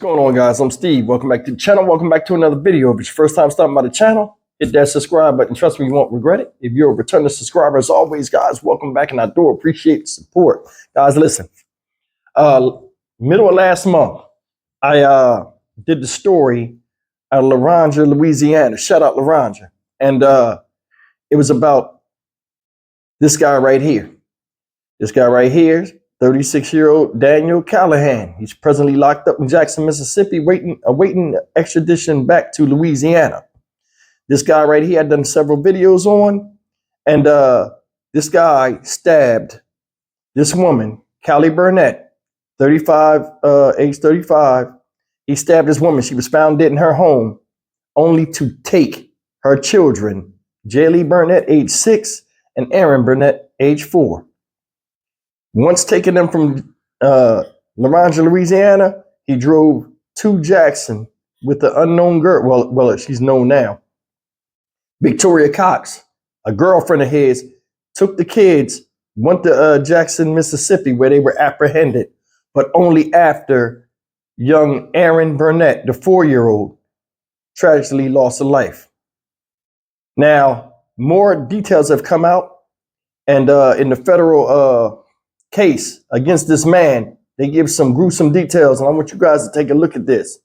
What's going on, guys? I'm Steve. Welcome back to the channel. Welcome back to another video. If it's your first time stopping by the channel, hit that subscribe button. Trust me, you won't regret it. If you're a returning subscriber, as always, guys, welcome back, and I do appreciate the support. Guys, listen. Middle of last month, I did the story out of Laranja, Louisiana. Shout out Laranja. And it was about this guy right here. This guy right here, 36-year-old Daniel Callahan. He's presently locked up in Jackson, Mississippi, awaiting extradition back to Louisiana. This guy right here, I've done several videos on, and this guy stabbed this woman, Callie Burnett, 35, age 35. He stabbed this woman. She was found dead in her home, only to take her children, Jaylee Burnett, age 6, and Aaron Burnett, age 4. Once taking them from Laranja, Louisiana, he drove to Jackson with the unknown girl. Well, she's known now. Victoria Cox, a girlfriend of his, took the kids, went to Jackson, Mississippi, where they were apprehended, but only after young Aaron Burnett, the 4-year-old, tragically lost a life. Now, more details have come out, and in the federal case against this man, they give some gruesome details, and I want you guys to take a look at this.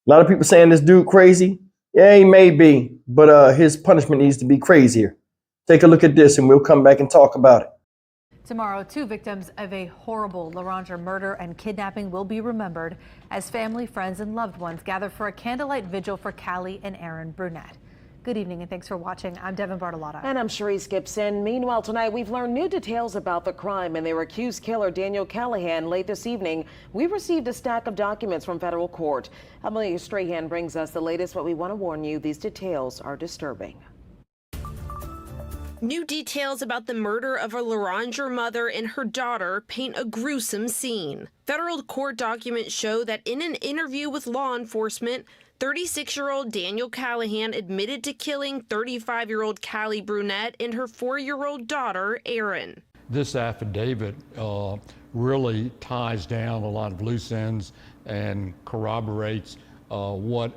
A lot of people saying this dude crazy. Yeah, he may be, but his punishment needs to be crazier. Take a look at this, and we'll come back and talk about it. Tomorrow, 2 victims of a horrible Laranja murder and kidnapping will be remembered as family, friends, and loved ones gather for a candlelight vigil for Callie and Aaron Burnett. Good evening, and thanks for watching. I'm Devin Bartolotta. And I'm Cherise Gibson. Meanwhile, tonight we've learned new details about the crime and their accused killer, Daniel Callahan. Late this evening, we received a stack of documents from federal court. Emily Strahan brings us the latest, but we want to warn you, these details are disturbing. New details about the murder of a Laranja mother and her daughter paint a gruesome scene. Federal court documents show that in an interview with law enforcement, 36-year-old Daniel Callahan admitted to killing 35-year-old Callie Burnett and her 4-year-old daughter, Erin. This affidavit really ties down a lot of loose ends and corroborates what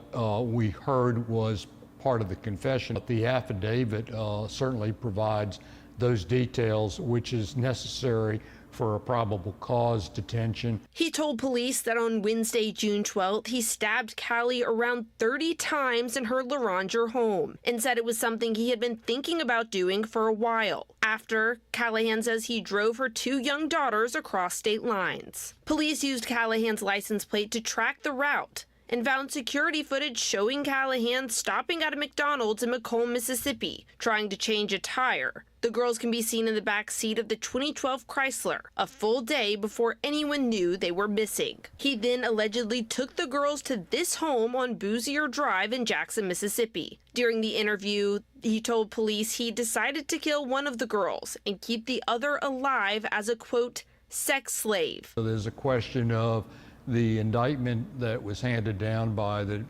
we heard was part of the confession. The affidavit certainly provides those details, which is necessary for a probable cause detention. He told police that on Wednesday, June 12th, he stabbed Callie around 30 times in her Laranja home and said it was something he had been thinking about doing for a while. After, Callahan says he drove her 2 young daughters across state lines. Police used Callahan's license plate to track the route and found security footage showing Callahan stopping at a McDonald's in Macomb, Mississippi, trying to change a tire. The girls can be seen in the back seat of the 2012 Chrysler, a full day before anyone knew they were missing. He then allegedly took the girls to this home on Boozier Drive in Jackson, Mississippi. During the interview, he told police he decided to kill one of the girls and keep the other alive as a, quote, sex slave. So there's a question of the indictment that was handed down by the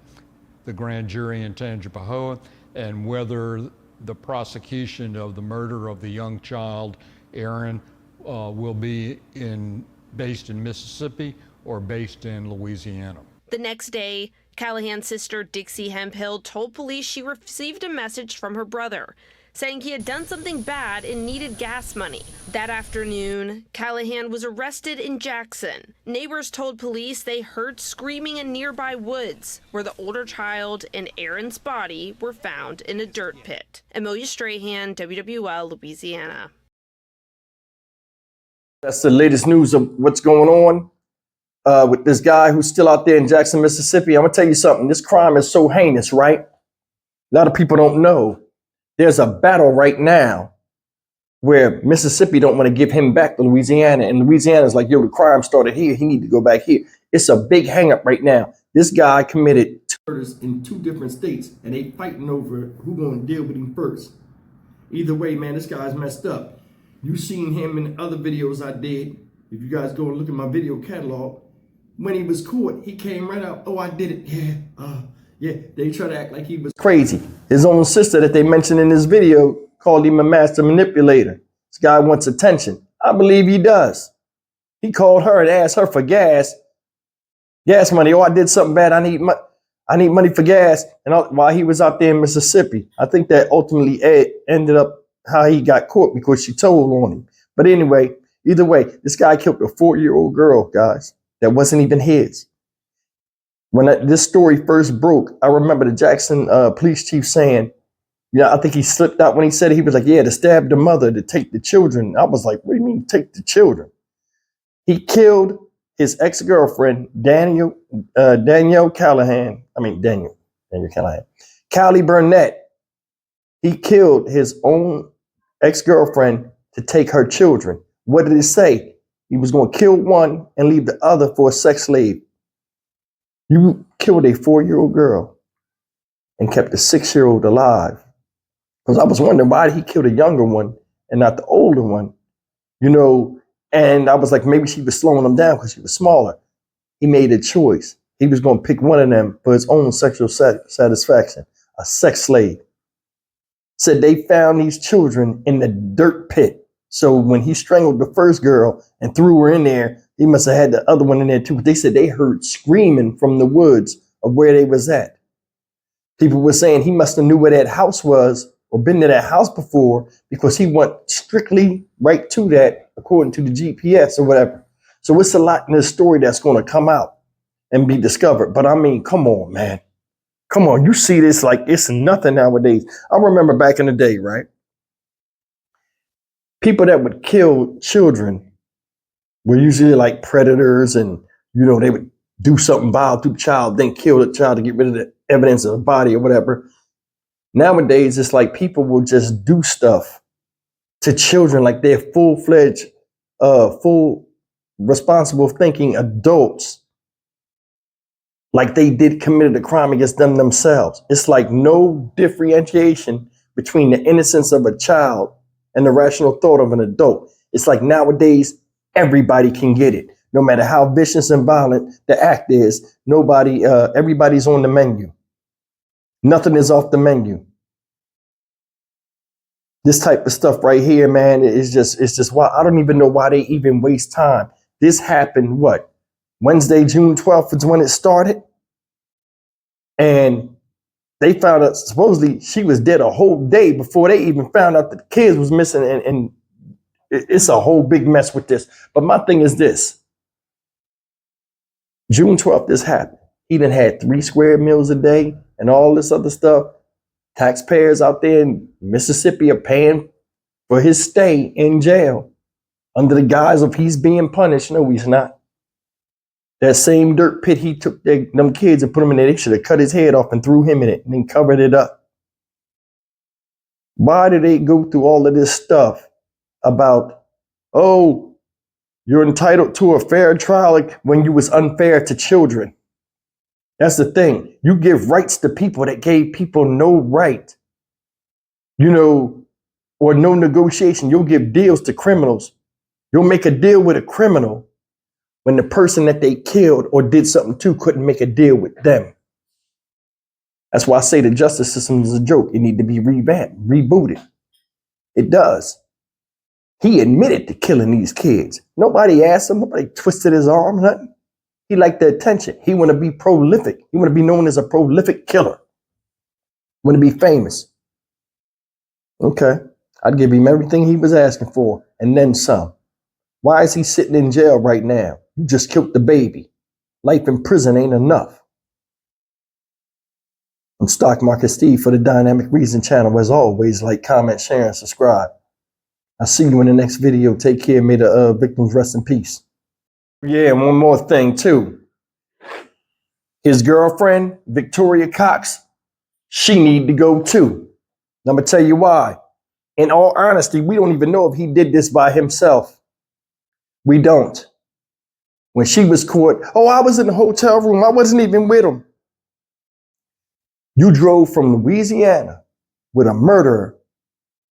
grand jury in Tangipahoa, and whether the prosecution of the murder of the young child, Aaron, will be based in Mississippi or based in Louisiana. The next day, Callahan's sister, Dixie Hemphill, told police she received a message from her brother saying he had done something bad and needed gas money. That afternoon, Callahan was arrested in Jackson. Neighbors told police they heard screaming in nearby woods, where the older child and Aaron's body were found in a dirt pit. Amelia Strahan, WWL, Louisiana. That's the latest news of what's going on with this guy who's still out there in Jackson, Mississippi. I'm gonna tell you something. This crime is so heinous, right? A lot of people don't know. There's a battle right now where Mississippi don't want to give him back to Louisiana, and Louisiana's like, yo, the crime started here. He need to go back here. It's a big hang up right now. This guy committed murders in 2 different states, and they fighting over who going to deal with him first. Either way, man, this guy's messed up. You've seen him in other videos I did. If you guys go and look at my video catalog, when he was caught, he came right out. Oh, I did it. Yeah, they try to act like he was crazy. His own sister that they mentioned in this video called him a master manipulator. This guy wants attention. I believe he does. He called her and asked her for gas Gas money. Oh, I did something bad. I need money for gas. And while he was out there in Mississippi, I think that ultimately ended up how he got caught because she told on him. But anyway, either way, this guy killed a 4-year-old girl, guys, that wasn't even his. When this story first broke, I remember the Jackson police chief saying, I think he slipped out when he said it. He was like, yeah, to stab the mother, to take the children. I was like, what do you mean take the children? He killed his ex-girlfriend, Danielle Callahan. Danielle Callahan. Callie Burnett. He killed his own ex-girlfriend to take her children. What did it say? He was going to kill one and leave the other for a sex slave. You killed a 4-year-old girl and kept a 6-year-old alive. Because I was wondering, why did he kill the younger one and not the older one? And I was like, maybe she was slowing him down because she was smaller. He made a choice. He was going to pick one of them for his own sexual satisfaction, a sex slave. Said they found these children in the dirt pit. So when he strangled the first girl and threw her in there, he must have had the other one in there too. But they said they heard screaming from the woods of where they was at. People were saying he must have knew where that house was or been to that house before because he went strictly right to that according to the GPS or whatever. So it's a lot in this story that's going to come out and be discovered. But I mean, come on, man. Come on. You see this like it's nothing nowadays. I remember back in the day, right? People that would kill children were usually like predators and, they would do something vile to the child, then kill the child to get rid of the evidence of the body or whatever. Nowadays, it's like people will just do stuff to children like they're full-fledged, full responsible thinking adults, like they committed a crime against them themselves. It's like no differentiation between the innocence of a child and the rational thought of an adult. It's like nowadays, everybody can get it. No matter how vicious and violent the act is, everybody's on the menu. Nothing is off the menu. This type of stuff right here, man, it's just why I don't even know why they even waste time. This happened, Wednesday, June 12th is when it started. And they found out supposedly she was dead a whole day before they even found out that the kids was missing. And it's a whole big mess with this. But my thing is this. June 12th, this happened. He done had 3 square meals a day and all this other stuff. Taxpayers out there in Mississippi are paying for his stay in jail under the guise of he's being punished. No, he's not. That same dirt pit he took them kids and put them in there, they should have cut his head off and threw him in it and then covered it up. Why did they go through all of this stuff about, oh, you're entitled to a fair trial when you was unfair to children? That's the thing. You give rights to people that gave people no right, or no negotiation. You'll give deals to criminals. You'll make a deal with a criminal when the person that they killed or did something to couldn't make a deal with them. That's why I say the justice system is a joke. It needs to be revamped, rebooted. It does. He admitted to killing these kids. Nobody asked him. Nobody twisted his arm, nothing. He liked the attention. He want to be prolific. He want to be known as a prolific killer. Want to be famous. Okay. I'd give him everything he was asking for and then some. Why is he sitting in jail right now? You just killed the baby. Life in prison ain't enough. I'm Stock Market Steve for the Dynamic Reason channel. As always, like, comment, share, and subscribe. I'll see you in the next video. Take care. May the victims rest in peace. Yeah, and one more thing too. His girlfriend, Victoria Cox, she need to go too. I'm gonna tell you why. In all honesty, we don't even know if he did this by himself. We don't. When she was caught, oh, I was in the hotel room. I wasn't even with him. You drove from Louisiana with a murderer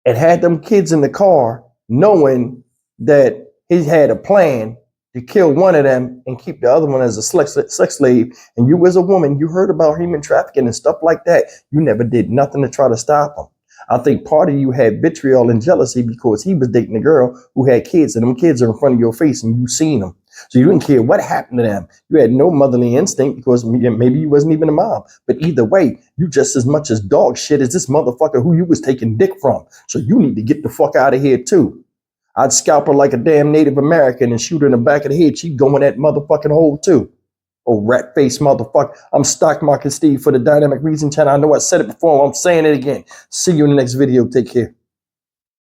and had them kids in the car knowing that he had a plan to kill one of them and keep the other one as a sex slave. And you as a woman, you heard about human trafficking and stuff like that. You never did nothing to try to stop him. I think part of you had vitriol and jealousy because he was dating a girl who had kids and them kids are in front of your face and you seen them. So you didn't care what happened to them. You had no motherly instinct because maybe you wasn't even a mom. But either way, you just as much as dog shit as this motherfucker who you was taking dick from. So you need to get the fuck out of here too. I'd scalp her like a damn Native American and shoot her in the back of the head. She'd go in that motherfucking hole too. Oh, rat face motherfucker. I'm Stock Market Steve for the Dynamic Reason channel. I know I said it before. I'm saying it again. See you in the next video. Take care.